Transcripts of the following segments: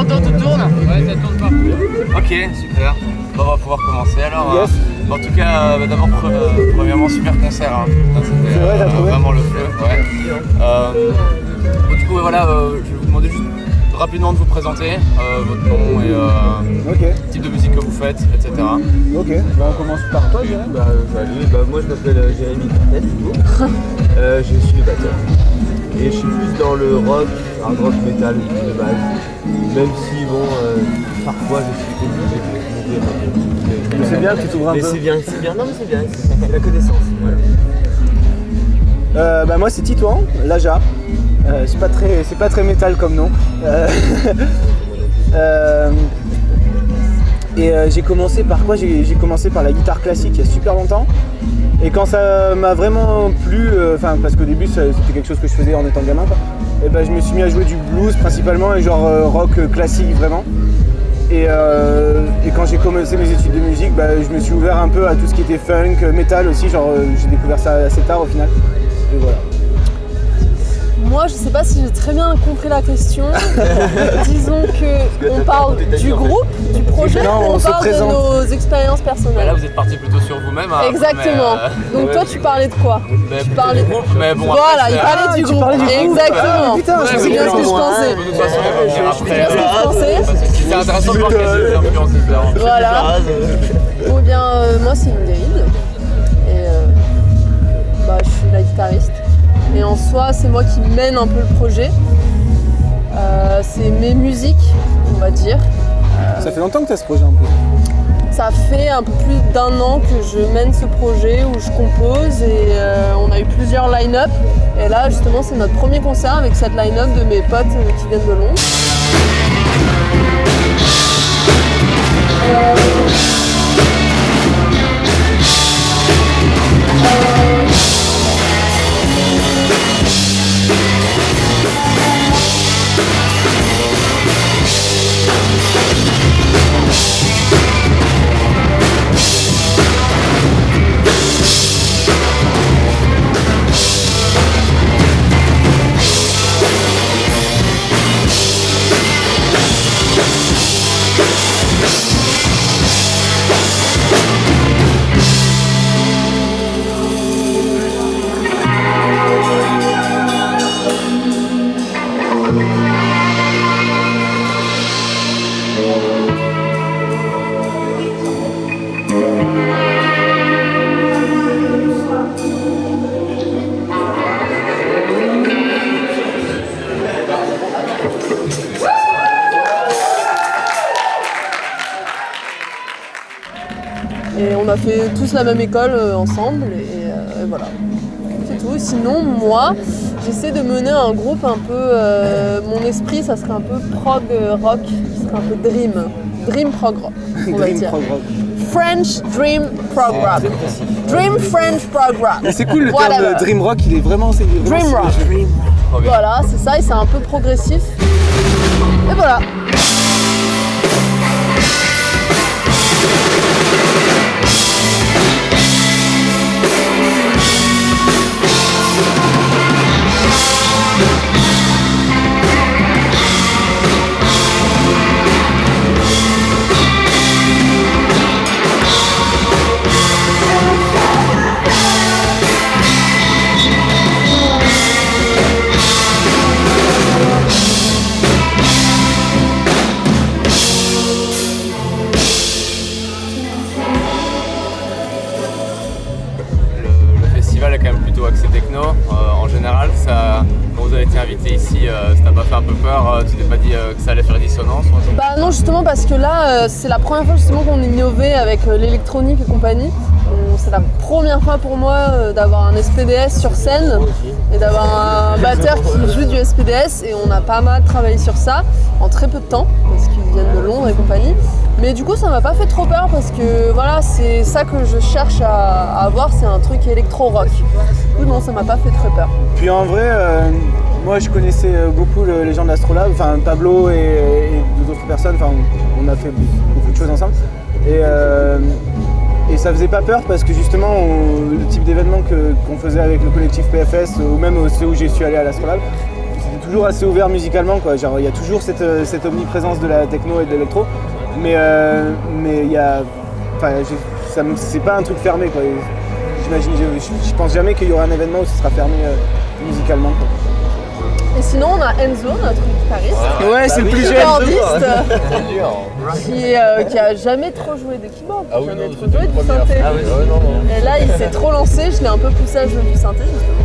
tout tourne? Ouais, ça tourne partout. Ok, super. On va pouvoir commencer alors. Yes. En tout cas, d'abord, premièrement, super concert. Hein. C'était C'est vrai, t'as trouvé vraiment le feu. Ouais. Du coup, voilà, je vais vous demander juste rapidement de vous présenter votre nom et le type de musique que vous faites, etc. Ok, bah on commence par toi, Jérémy. Salut, moi je m'appelle Jérémy Cortez, du coup. Je suis le batteur. Et je suis plus dans le rock, hard rock metal de base. Même si, bon, parfois je suis obligé de m'ouvrir un peu. Mais c'est bien que tu t'ouvres un Mais peu. c'est bien, non mais c'est bien, c'est la connaissance. Voilà. Bah moi c'est Titouan, Laja. C'est pas très métal comme nom. J'ai commencé par quoi? J'ai commencé par la guitare classique il y a super longtemps. Et quand ça m'a vraiment plu, parce qu'au début c'était quelque chose que je faisais en étant gamin, quoi, et ben je me suis mis à jouer du blues principalement et genre rock classique vraiment. Et quand j'ai commencé mes études de musique, je me suis ouvert un peu à tout ce qui était funk, metal aussi, j'ai découvert ça assez tard au final. Et voilà. Moi, je sais pas si j'ai très bien compris la question. Disons qu'on parle du groupe, du projet, non, on parle présente. de nos expériences personnelles. Là, vous êtes parti plutôt sur vous-même. Hein, Exactement. Donc toi, tu parlais de quoi? Tu parlais du groupe, mais bon. Voilà, il parlait du groupe. Exactement. Putain, C'est bien ce que je pensais. De toute façon, il va venir C'est bien ce que je après. pensais. C'est intéressant de voir qu'il y a des influences différentes. Voilà. Ou bien, moi, c'est Ingrid. Et je suis la guitariste. Et en soi, c'est moi qui mène un peu le projet. C'est mes musiques, on va dire. Ça fait longtemps que tu as ce projet un peu. Ça fait un peu plus d'1 an que je mène ce projet où je compose et on a eu plusieurs line-up. Et là, justement, c'est notre premier concert avec cette line-up de mes potes qui viennent de Londres. Et on a fait tous la même école ensemble et voilà, c'est tout. Sinon moi, j'essaie de mener un groupe un peu, mon esprit ça serait un peu prog rock, ça serait un peu dream prog rock, on va dire. Prog rock. French dream prog rock. Dream French prog rock. Mais c'est cool le Whatever. terme dream rock, il est vraiment... Dream rock. Voilà, c'est ça et c'est un peu progressif. Et voilà. Axé techno, en général, ça, quand vous avez été invité ici, ça t'a pas fait un peu peur? Tu t'es pas dit que ça allait faire dissonance? Bah non, justement parce que là, c'est la première fois justement qu'on innové avec l'électronique et compagnie. C'est la première fois pour moi d'avoir un SPDS sur scène et d'avoir un batteur qui joue du SPDS et on a pas mal travaillé sur ça en très peu de temps parce qu'ils viennent de Londres et compagnie. Mais du coup ça m'a pas fait trop peur parce que voilà, c'est ça que je cherche à avoir, c'est un truc électro-rock. Du coup non, ça m'a pas fait très peur. Puis en vrai, moi je connaissais beaucoup les gens de l'Astrolabe, enfin Pablo et d'autres personnes, enfin on a fait beaucoup de choses ensemble. Et ça faisait pas peur parce que justement le type d'événement qu'on faisait avec le collectif PFS ou même ceux où j'ai su aller à l'Astrolabe, c'était toujours assez ouvert musicalement, quoi. Genre, il y a toujours cette omniprésence de la techno et de l'électro, mais il y a, enfin, c'est pas un truc fermé, quoi. J'imagine, je pense jamais qu'il y aura un événement où ce sera fermé musicalement, quoi. Et sinon, on a Enzo, notre guitariste. Ouais, c'est le plus jeune. Keyboardiste, qui a jamais trop joué de keyboard, Ah oui, jamais non, trop c'était joué une du première. synthé. Ah oui, non. Et là, il s'est trop lancé, je l'ai un peu poussé à jouer du synthé, justement.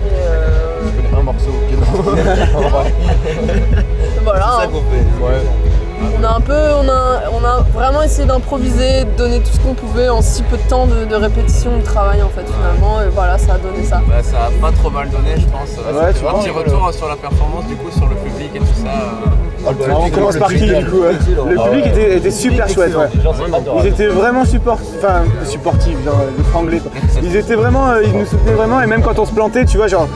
Et Je connais un morceau. voilà. C'est ça Hein. qu'on fait. Ouais. On a vraiment essayé d'improviser, de donner tout ce qu'on pouvait en si peu de temps de répétition, de travail en fait finalement, et voilà, ça a donné ça. Bah, ça a pas trop mal donné, je pense. Ouais, tu un vois, petit retour sur la performance, du coup, sur le public et tout ça. Alors, on commence par qui du coup? Le public était super chouette, ouais. Ils étaient vraiment supportifs, genre les franglais, quoi. Ils étaient vraiment, ils nous soutenaient vraiment, et même quand on se plantait, tu vois, genre,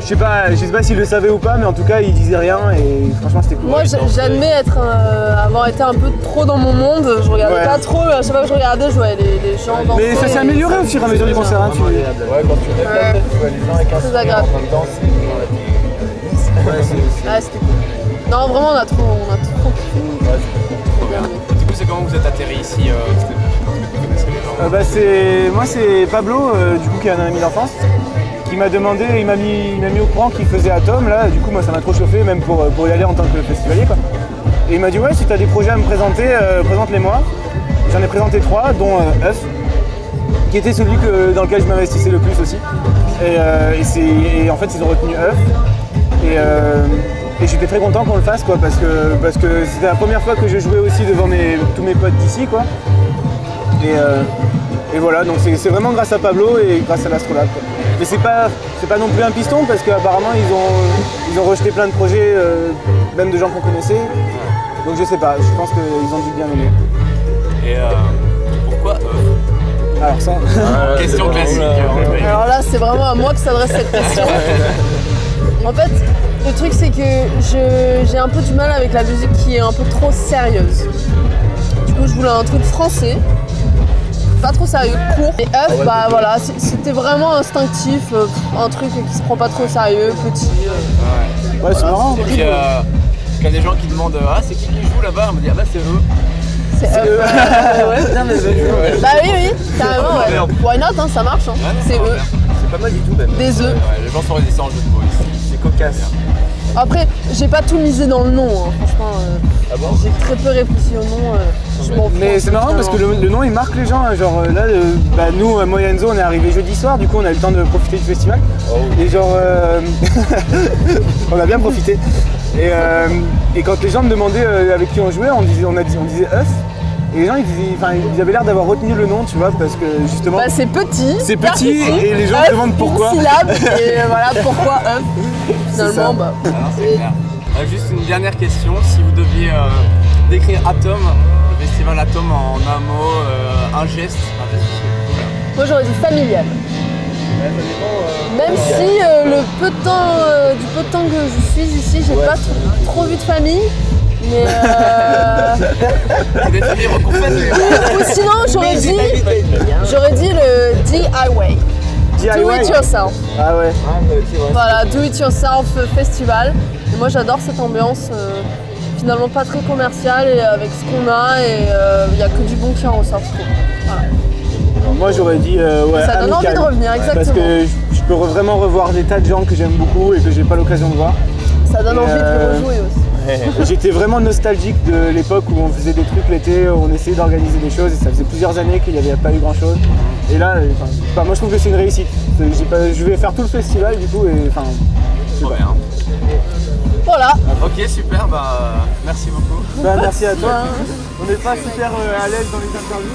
je sais pas s'ils le savaient ou pas, mais en tout cas ils disaient rien et franchement c'était cool. Moi j'admets avoir été un peu trop dans mon monde, je regardais Ouais. pas trop, mais à chaque fois que je regardais, je voyais les gens danser. Mais ça s'est amélioré au fur et à mesure du concert, hein, Ouais, quand tu lèves la tête, tu vois les gens avec un Très sourire en agréable. train de danser. Ah, c'était cool. Non, vraiment on a trop kiffé. Trop bien aimé. Du coup, c'est comment vous êtes atterri ici vous connaissez les gens Moi c'est Pablo, du coup qui est un ami d'enfance, qui m'a demandé, il m'a mis au courant qu'il faisait Atom là, du coup moi ça m'a trop chauffé même pour y aller en tant que festivalier, quoi. Et il m'a dit ouais, si t'as des projets à me présenter, présente-les-moi. J'en ai présenté 3, dont Euf, qui était celui dans lequel je m'investissais le plus aussi. Et en fait ils ont retenu Euf. Et j'étais très content qu'on le fasse, quoi, parce que c'était la première fois que je jouais aussi devant tous mes potes d'ici, quoi. Et voilà, donc c'est vraiment grâce à Pablo et grâce à l'Astrolabe, quoi. Mais c'est pas non plus un piston parce qu'apparemment ils ont rejeté plein de projets, même de gens qu'on connaissait. Donc je sais pas, je pense qu'ils ont dû bien aimer. Et pourquoi Alors ça. Question classique. Alors là, c'est vraiment à moi que s'adresse cette question. En fait, le truc c'est que j'ai un peu du mal avec la musique qui est un peu trop sérieuse. Du coup, je voulais un truc français, pas trop sérieux, court. Et Euf, bah voilà, c'était vraiment instinctif, un truc qui se prend pas trop au sérieux, petit. Ouais, c'est marrant. Et puis, quand il y a des gens qui demandent c'est qui joue là-bas, on me dit ah bah c'est eux. C'est Euf. Ouais. Bah oui, carrément, ouais. Why not, hein, ça marche, hein. C'est eux, C'est pas mal du tout même. des œufs. Ouais, les gens sont résistants au jeu de mots ici. C'est cocasse. Après, j'ai pas tout misé dans le nom, hein. Franchement, Ah bon? j'ai très peu réfléchi au nom. Je m'en fous. Mais c'est marrant parce que le nom il marque les gens, hein. Genre là, nous, moi et Enzo, on est arrivé jeudi soir, du coup on a eu le temps de profiter du festival. Et genre, on a bien profité. Et quand les gens me demandaient avec qui on jouait, on disait Euf. Et les gens ils avaient l'air d'avoir retenu le nom, tu vois, parce que justement. Bah, c'est petit. C'est hyper petit précis. et les gens Euf, se demandent pourquoi. Une syllabe, et voilà pourquoi Euf. Finalement, ça. bah. Alors, c'est clair. Juste une dernière question, si vous deviez décrire Atom, le festival Atom en un mot, un geste Moi j'aurais dit familial. Même si le peu de temps, du peu de temps que je suis ici, j'ai pas trop vu de famille. Mais Des familles recomplètes. ou sinon j'aurais dit le DIY. Do it yourself. Ah ouais. Voilà, do it yourself festival. Et moi j'adore cette ambiance finalement pas très commerciale et avec ce qu'on a et il n'y a que du bon qui en ressort, je trouve. Voilà. Moi j'aurais dit ouais, Ça donne amical. envie de revenir, exactement. Parce que je peux vraiment revoir des tas de gens que j'aime beaucoup et que j'ai pas l'occasion de voir. Ça donne envie de rejouer aussi. J'étais vraiment nostalgique de l'époque où on faisait des trucs l'été, où on essayait d'organiser des choses et ça faisait plusieurs années qu'il n'y avait pas eu grand chose. Et là, moi je trouve que c'est une réussite. Je vais faire tout le festival du coup et enfin. Trop bien. Voilà. Ok, super, bah merci beaucoup. Bah, merci à toi. On n'est pas super à l'aise dans les interviews.